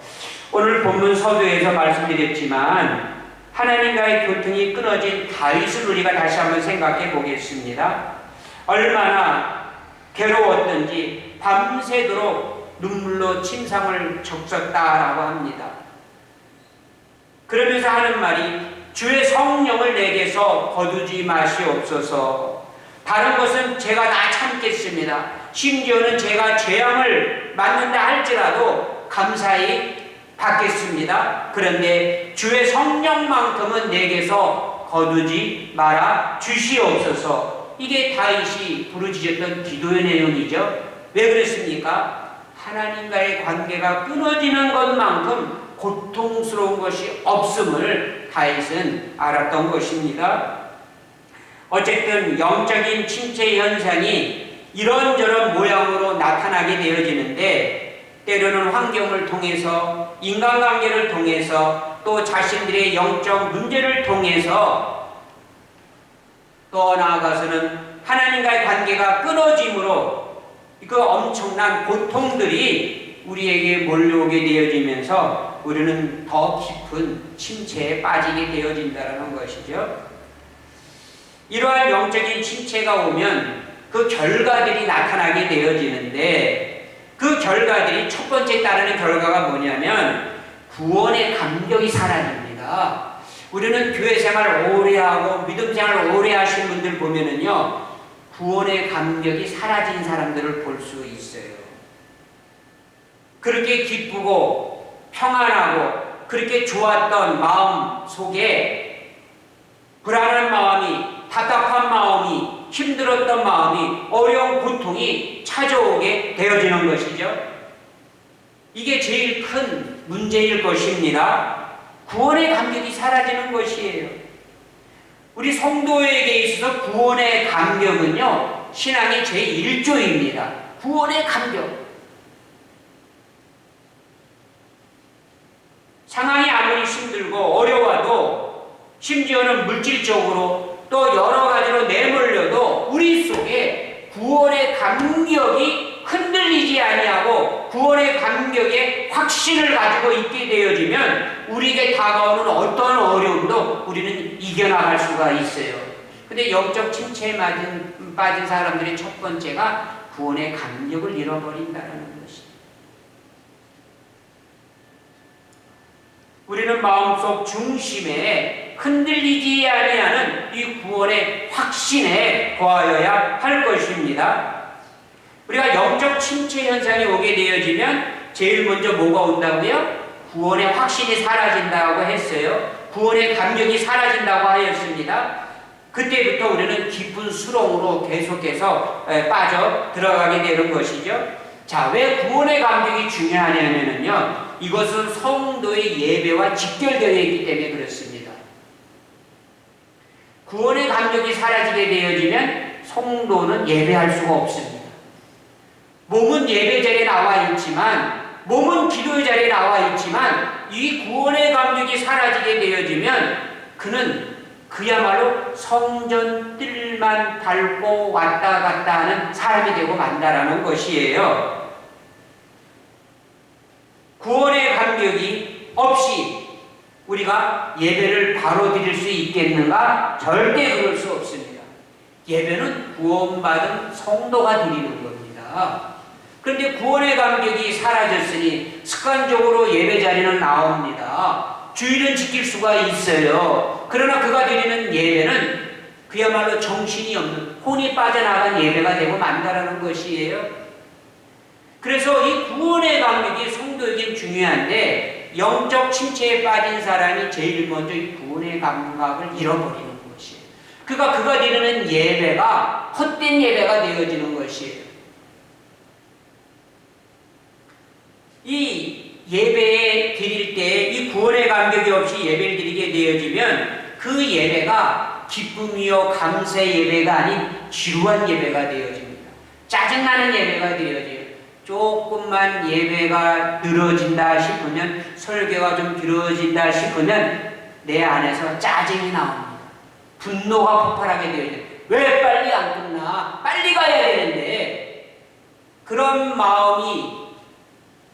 오늘 본문 서두에서 말씀드렸지만 하나님과의 교통이 끊어진 다윗을 우리가 다시 한번 생각해 보겠습니다. 얼마나 괴로웠던지 밤새도록 눈물로 침상을 적셨다라고 합니다. 그러면서 하는 말이 주의 성령을 내게서 거두지 마시옵소서. 다른 것은 제가 다 참겠습니다. 심지어는 제가 재앙을 맞는다 할지라도 감사히 받겠습니다. 그런데 주의 성령만큼은 내게서 거두지 말아 주시옵소서. 이게 다윗이 부르짖었던 기도의 내용이죠. 왜 그랬습니까? 하나님과의 관계가 끊어지는 것만큼 고통스러운 것이 없음을 다윗은 알았던 것입니다. 어쨌든 영적인 침체 현상이 이런저런 모양으로 나타나게 되어지는데 때로는 환경을 통해서 인간관계를 통해서 또 자신들의 영적 문제를 통해서 또 나아가서는 하나님과의 관계가 끊어짐으로 그 엄청난 고통들이 우리에게 몰려오게 되어지면서 우리는 더 깊은 침체에 빠지게 되어진다는 것이죠. 이러한 영적인 침체가 오면 그 결과들이 나타나게 되어지는데 그 결과들이 첫 번째 따르는 결과가 뭐냐면 구원의 감격이 사라집니다. 우리는 교회 생활 오래 하고 믿음 생활 오래 하신 분들 보면은요, 구원의 감격이 사라진 사람들을 볼 수 있어요. 그렇게 기쁘고 평안하고 그렇게 좋았던 마음 속에 불안한 마음이, 답답한 마음이, 힘들었던 마음이, 어려운 고통이 찾아오게 되어지는 것이죠. 이게 제일 큰 문제일 것입니다. 구원의 감격이 사라지는 것이에요. 우리 성도에게 있어서 구원의 감격은요, 신앙의 제1조입니다. 구원의 감격. 상황이 아무리 힘들고 어려워도 심지어는 물질적으로 또 여러 가지로 내몰려도 우리 속에 구원의 감격이 흔들리지 아니하고 구원의 감격에 확신을 가지고 있게 되어지면 우리에게 다가오는 어떤 어려움도 우리는 이겨나갈 수가 있어요. 근데 영적 침체에 빠진 사람들의 첫 번째가 구원의 감격을 잃어버린다는 것입니다. 우리는 마음속 중심에 흔들리지 아니하는 이 구원의 확신에 거하여야 할 것입니다. 우리가 영적 침체 현상이 오게 되어지면 제일 먼저 뭐가 온다고요? 구원의 확신이 사라진다고 했어요. 구원의 감격이 사라진다고 하였습니다. 그때부터 우리는 깊은 수렁으로 계속해서 빠져 들어가게 되는 것이죠. 자, 왜 구원의 감격이 중요하냐면요, 이것은 성도의 예배와 직결되어 있기 때문에 그렇습니다. 구원의 감격이 사라지게 되어지면 성도는 예배할 수가 없습니다. 몸은 예배 자리에 나와 있지만, 몸은 기도의 자리에 나와 있지만, 이 구원의 감격이 사라지게 되어지면 그는 그야말로 성전 뜰만 밟고 왔다 갔다 하는 사람이 되고 만다라는 것이에요. 구원의 감격이 없이 우리가 예배를 바로 드릴 수 있겠는가? 절대 그럴 수 없습니다. 예배는 구원받은 성도가 드리는 겁니다. 그런데 구원의 감격이 사라졌으니 습관적으로 예배 자리는 나옵니다. 주일은 지킬 수가 있어요. 그러나 그가 드리는 예배는 그야말로 정신이 없는, 혼이 빠져나간 예배가 되고 만다라는 것이에요. 그래서 이 구원의 감격이 성도에겐 중요한데 영적 침체에 빠진 사람이 제일 먼저 이 구원의 감각을 잃어버리는 것이에요. 그가 드리는 예배가 헛된 예배가 되어지는 것이에요. 이 예배에 드릴 때 이 구원의 감격이 없이 예배를 드리게 되어지면 그 예배가 기쁨이요 감사의 예배가 아닌 지루한 예배가 되어집니다. 짜증나는 예배가 되어져요. 조금만 예배가 늘어진다 싶으면, 설교가 좀 길어진다 싶으면 내 안에서 짜증이 나옵니다. 분노가 폭발하게 되어요. 왜 빨리 안 끝나? 빨리 가야 되는데. 그런 마음이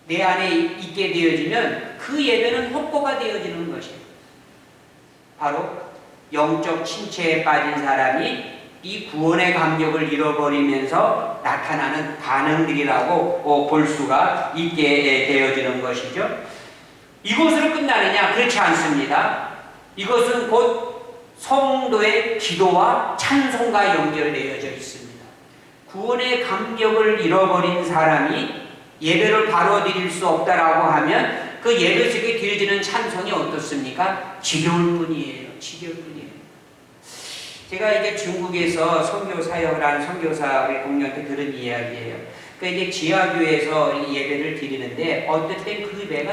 내 안에 있게 되어지면 그 예배는 헛고가 되어지는 것이에요. 바로 영적 침체에 빠진 사람이 이 구원의 감격을 잃어버리면서 나타나는 반응들이라고 볼 수가 있게 되어지는 것이죠. 이것으로 끝나느냐? 그렇지 않습니다. 이것은 곧 성도의 기도와 찬송과 연결되어져 있습니다. 구원의 감격을 잃어버린 사람이 예배를 바로 드릴 수 없다라고 하면 그 예배 속에 드려지는 찬송이 어떻습니까? 지겨울 뿐이에요. 지겨울 뿐이에요. 제가 이제 중국에서 선교 사역을 하는 선교사 우리 동료한테 들은 이야기예요. 그러니까 이제 지하교회에서 예배를 드리는데 어떨 땐 그 예배가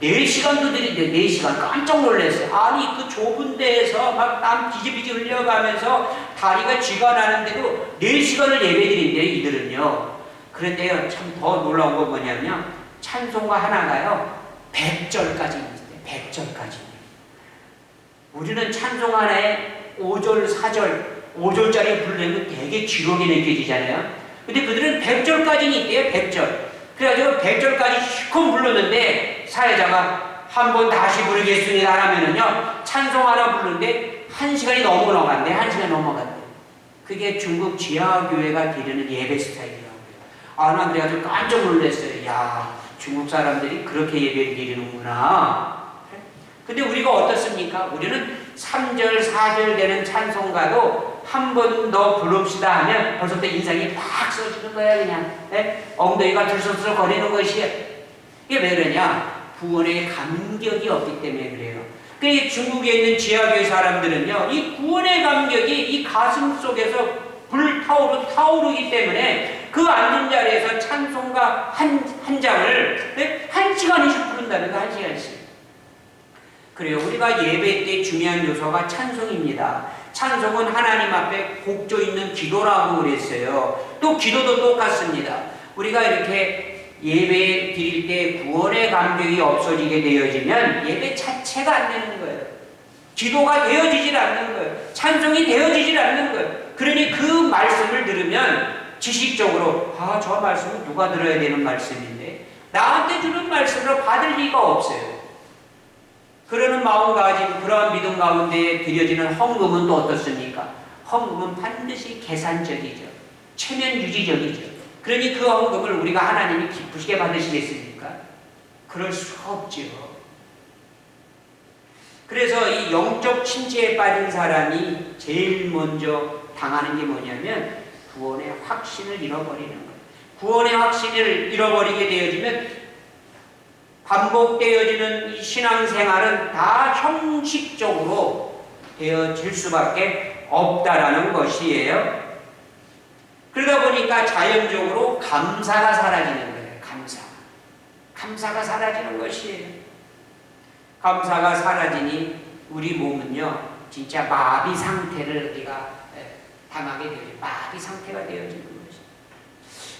4시간도 드리는데 4시간 깜짝 놀랐어요. 아니 그 좁은 데에서 막 땀 비지비지 흘려가면서 다리가 쥐가 나는데도 4시간을 예배 드린대요, 이들은요. 그런데요, 참 더 놀라운 건 뭐냐면 찬송가 하나가요 100절까지입니다. 100절까지. 우리는 찬송 하나에 5절, 4절, 5절짜리 부르려면 되게 지루하게 느껴지잖아요. 근데 그들은 100절까지는 있대요, 100절. 그래가지고 100절까지 실컷 불렀는데 사회자가 한 번 다시 부르겠습니다 하면은요, 찬송 하나 부르는데 1시간이 넘어간대, 1시간 넘어간대. 그게 중국 지하교회가 드리는 예배 스타일이라고요. 아, 난 그래가지고 깜짝 놀랐어요. 야, 중국 사람들이 그렇게 예배를 드리는구나. 근데 우리가 어떻습니까? 우리는 3절, 4절 되는 찬송가도 한 번 더 부릅시다 하면 벌써부터 인상이 팍 써지는 거야, 그냥. 네? 엉덩이가 들썩들썩 거리는 것이야. 이게 왜 그러냐? 구원의 감격이 없기 때문에 그래요. 그 중국에 있는 지하교회 사람들은요, 이 구원의 감격이 이 가슴 속에서 타오르기 때문에 그 앉은 자리에서 찬송가 한 장을 네? 1시간씩 부른다는 거, 1시간씩. 그래요. 우리가 예배 때 중요한 요소가 찬송입니다. 찬송은 하나님 앞에 곡조 있는 기도라고 그랬어요. 또 기도도 똑같습니다. 우리가 이렇게 예배 드릴 때 구원의 감격이 없어지게 되어지면 예배 자체가 안 되는 거예요. 기도가 되어지질 않는 거예요. 찬송이 되어지질 않는 거예요. 그러니 그 말씀을 들으면 지식적으로 아, 저 말씀은 누가 들어야 되는 말씀인데 나한테 주는 말씀으로 받을 리가 없어요. 그러는 마음가짐, 그러한 믿음 가운데 드려지는 헌금은 또 어떻습니까? 헌금은 반드시 계산적이죠. 체면 유지적이죠. 그러니 그 헌금을 우리가 하나님이 기쁘시게 받으시겠습니까? 그럴 수가 없죠. 그래서 이 영적 침체에 빠진 사람이 제일 먼저 당하는 게 뭐냐면 구원의 확신을 잃어버리는 거예요. 구원의 확신을 잃어버리게 되어지면 반복되어지는 이 신앙생활은 다 형식적으로 되어질 수밖에 없다라는 것이에요. 그러다 보니까 자연적으로 감사가 사라지는 거예요. 감사가 사라지는 것이에요. 감사가 사라지니 우리 몸은요, 진짜 마비 상태를 우리가 당하게 돼요. 마비 상태가 되어지는 거예요.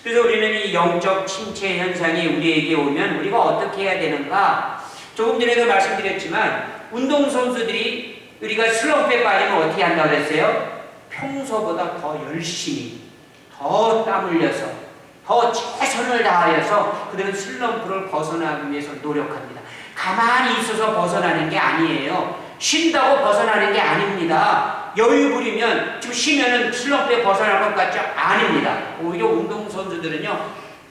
그래서 우리는 이 영적 침체 현상이 우리에게 오면 우리가 어떻게 해야 되는가? 조금 전에도 말씀드렸지만 운동선수들이 우리가 슬럼프에 빠지면 어떻게 한다고 그랬어요? 평소보다 더 열심히, 더 땀 흘려서, 더 최선을 다하여서 그들은 슬럼프를 벗어나기 위해서 노력합니다. 가만히 있어서 벗어나는 게 아니에요. 쉰다고 벗어나는 게 아닙니다. 여유 부리면 좀 쉬면은 슬럼프에 벗어날 것 같죠? 아닙니다. 오히려 운동선수들은요,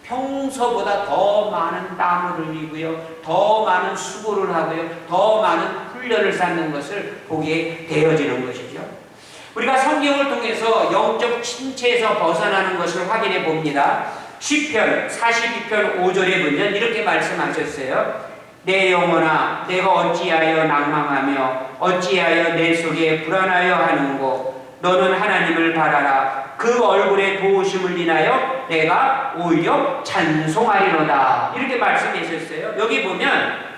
평소보다 더 많은 땀을 흘리고요, 더 많은 수고를 하고요, 더 많은 훈련을 쌓는 것을 보게 되어지는 것이죠. 우리가 성경을 통해서 영적 침체에서 벗어나는 것을 확인해 봅니다. 시편 42편 5절에 보면 이렇게 말씀하셨어요. 내 영혼아, 내가 어찌하여 낭망하며 어찌하여 내 속에 불안하여 하는고, 너는 하나님을 바라라. 그 얼굴에 도우심을 인하여 내가 오히려 찬송하리로다. 이렇게 말씀하셨어요. 여기 보면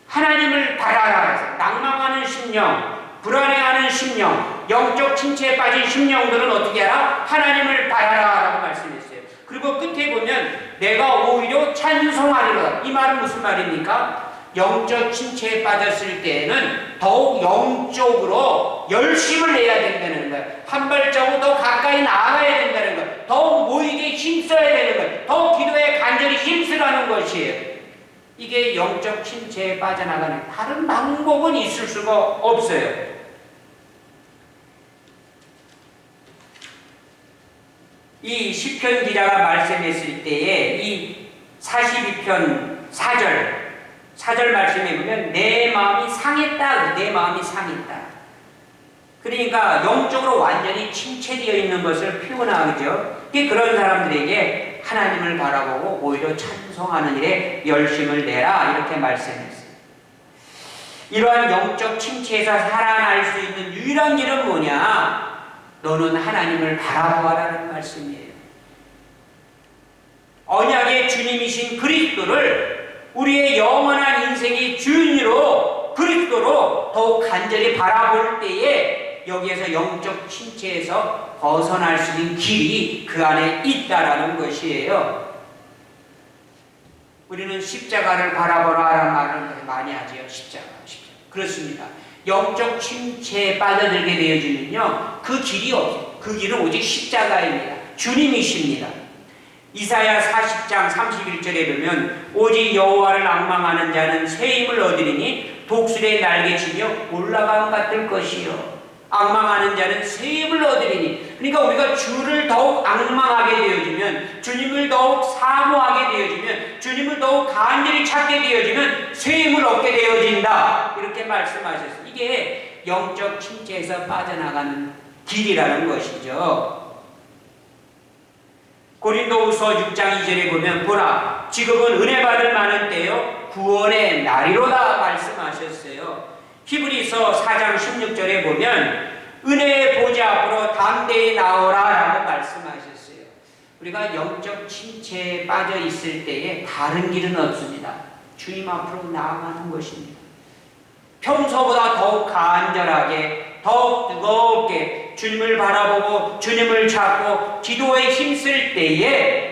하나님을 바라라. 낭망하는 심령, 불안해하는 심령, 영적 침체에 빠진 심령들은 어떻게 하라? 하나님을 바라라 라고 말씀했어요. 그리고 끝에 보면 내가 오히려 찬송하리로다. 이 말은 무슨 말입니까? 영적 침체에 빠졌을 때에는 더욱 영적으로 열심을 내야 된다는 거예요. 한 발자국 더 가까이 나아가야 된다는 거예요. 더욱 모이게 힘써야 되는 거예요. 더욱 기도에 간절히 힘쓰라는 것이에요. 이게 영적 침체에 빠져나가는 다른 방법은 있을 수가 없어요. 이 시편 기자가 말씀했을 때에 이 42편 4절 말씀에 보면 내 마음이 상했다. 내 마음이 상했다. 그러니까 영적으로 완전히 침체되어 있는 것을 표현하죠. 그런 사람들에게 하나님을 바라보고 오히려 찬송하는 일에 열심을 내라 이렇게 말씀했어요. 이러한 영적 침체에서 살아날 수 있는 유일한 길은 뭐냐? 너는 하나님을 바라보아라는 말씀이에요. 언약의 주님이신 그리스도를 우리의 영원한 인생의 주인으로 그리스도로 더욱 간절히 바라볼 때에 여기에서 영적 침체에서 벗어날 수 있는 길이 그 안에 있다라는 것이에요. 우리는 십자가를 바라보라라는 말을 많이 하죠. 십자가. 그렇습니다. 영적 침체에 빠져들게 되어지면요, 그 길이 없어요. 그 길은 오직 십자가입니다. 주님이십니다. 이사야 40장 31절에 보면 오직 여호와를 앙망하는 자는 새 힘을 얻으리니 독수리의 날개치며 올라감 같을 것이요. 앙망하는 자는 새 힘을 얻으리니, 그러니까 우리가 주를 더욱 앙망하게 되어지면, 주님을 더욱 사모하게 되어지면, 주님을 더욱 간절히 찾게 되어지면 새 힘을 얻게 되어진다 이렇게 말씀하셨어요. 이게 영적 침체에서 빠져나가는 길이라는 것이죠. 고린도후서 6장 2절에 보면 보라 지금은 은혜 받을 만한 때요 구원의 날이로다 말씀하셨어요. 히브리서 4장 16절에 보면 은혜의 보좌 앞으로 담대히 나오라 라고 말씀하셨어요. 우리가 영적 침체에 빠져 있을 때에 다른 길은 없습니다. 주님 앞으로 나아가는 것입니다. 평소보다 더욱 간절하게, 더욱 뜨겁게 주님을 바라보고 주님을 찾고 기도에 힘쓸 때에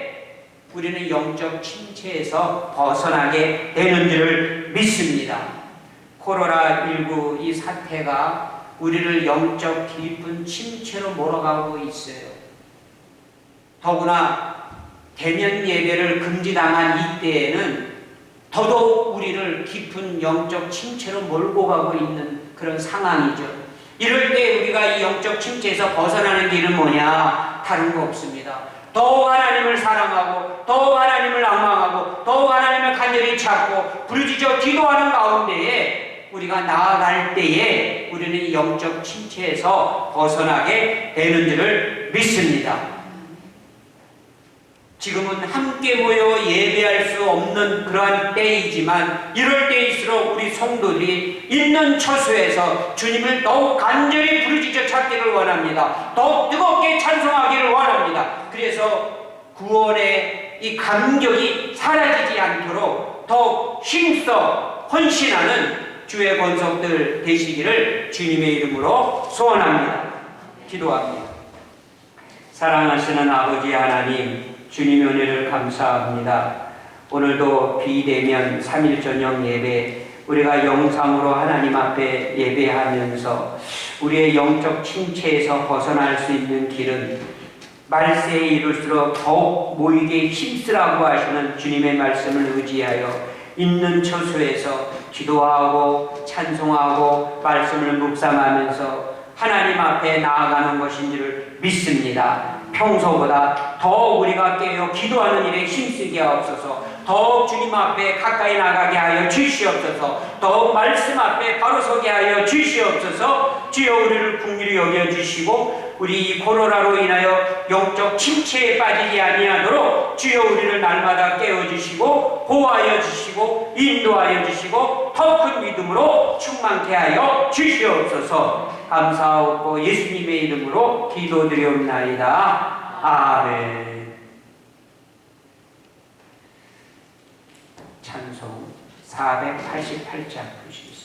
우리는 영적 침체에서 벗어나게 되는 줄을 믿습니다. 코로나19 이 사태가 우리를 영적 깊은 침체로 몰아가고 있어요. 더구나 대면 예배를 금지당한 이때에는 더더욱 우리를 깊은 영적 침체로 몰고 가고 있는 그런 상황이죠. 이럴 때 우리가 이 영적 침체에서 벗어나는 길은 뭐냐? 다른 거 없습니다. 더욱 하나님을 사랑하고 더욱 하나님을 앙망하고 더욱 하나님을 간절히 찾고 부르짖어 기도하는 가운데에 우리가 나아갈 때에 우리는 영적 침체에서 벗어나게 되는 줄을 믿습니다. 지금은 함께 모여 예배할 수 없는 그러한 때이지만 이럴 때일수록 우리 성도들이 있는 처소에서 주님을 더욱 간절히 부르짖어 찾기를 원합니다. 더욱 뜨겁게 찬송하기를 원합니다. 그래서 구원의 이 감격이 사라지지 않도록 더욱 힘써 헌신하는 주의 권속들 되시기를 주님의 이름으로 소원합니다. 기도합니다. 사랑하시는 아버지 하나님, 주님의 은혜를 감사합니다. 오늘도 비대면 3일 저녁 예배 우리가 영상으로 하나님 앞에 예배하면서 우리의 영적 침체에서 벗어날 수 있는 길은 말세에 이룰수록 더욱 모이게 힘쓰라고 하시는 주님의 말씀을 의지하여 있는 처소에서 기도하고 찬송하고 말씀을 묵상하면서 하나님 앞에 나아가는 것인 줄을 믿습니다. 평소보다 더 우리가 깨어 기도하는 일에 힘쓰게 하옵소서. 더욱 주님 앞에 가까이 나가게 하여 주시옵소서. 더욱 말씀 앞에 바로 서게 하여 주시옵소서. 주여 우리를 긍휼히 여겨주시고 우리 이 코로나로 인하여 영적 침체에 빠지지 아니하도록 주여 우리를 날마다 깨워주시고 보호하여 주시고 인도하여 주시고 더 큰 믿음으로 충만케 하여 주시옵소서. 감사하고 예수님의 이름으로 기도드리옵나이다. 아멘. 찬송 488장 부르시겠습니다.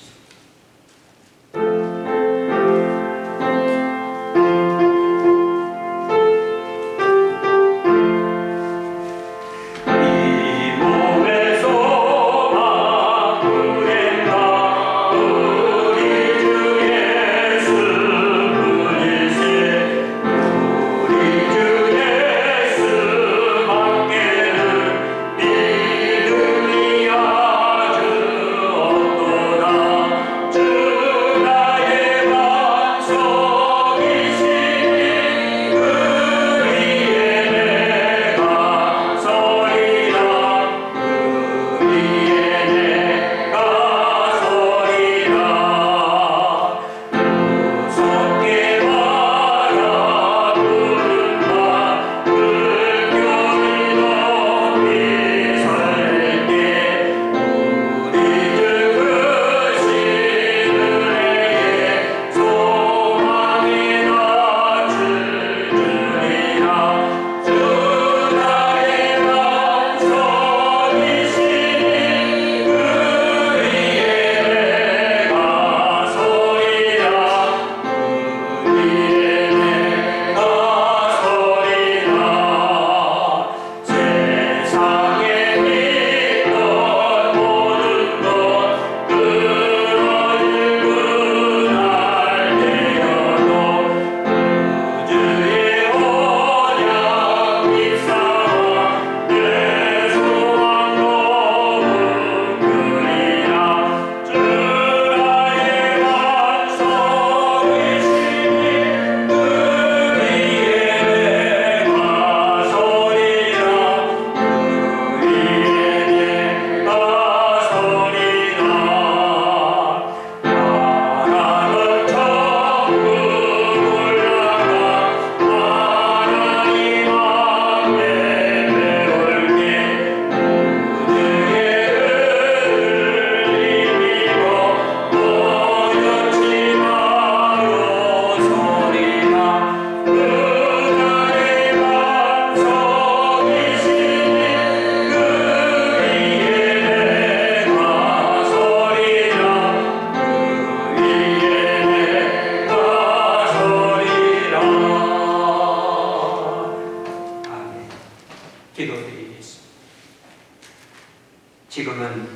지금은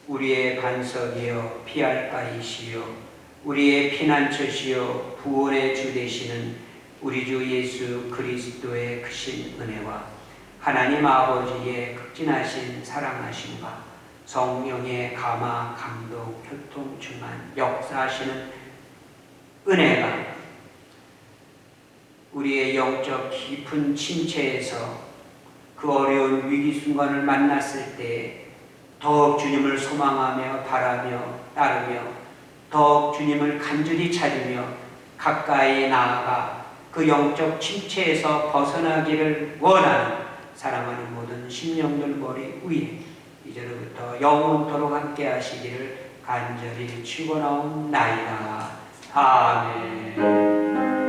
우리의 반석이요 피할 바이시요 우리의 피난처시요 구원의 주 되시는 우리 주 예수 그리스도의 크신 은혜와 하나님 아버지의 극진하신 사랑하심과 성령의 감화, 감독, 교통, 충만, 역사하시는 은혜가 우리의 영적 깊은 침체에서 그 어려운 위기 순간을 만났을 때 더욱 주님을 소망하며 바라며 따르며 더욱 주님을 간절히 찾으며 가까이 나아가 그 영적 침체에서 벗어나기를 원하는 사랑하는 모든 심령들 머리 위에 이제로부터 영원토록 함께 하시기를 간절히 축원하옵나이다. 아멘.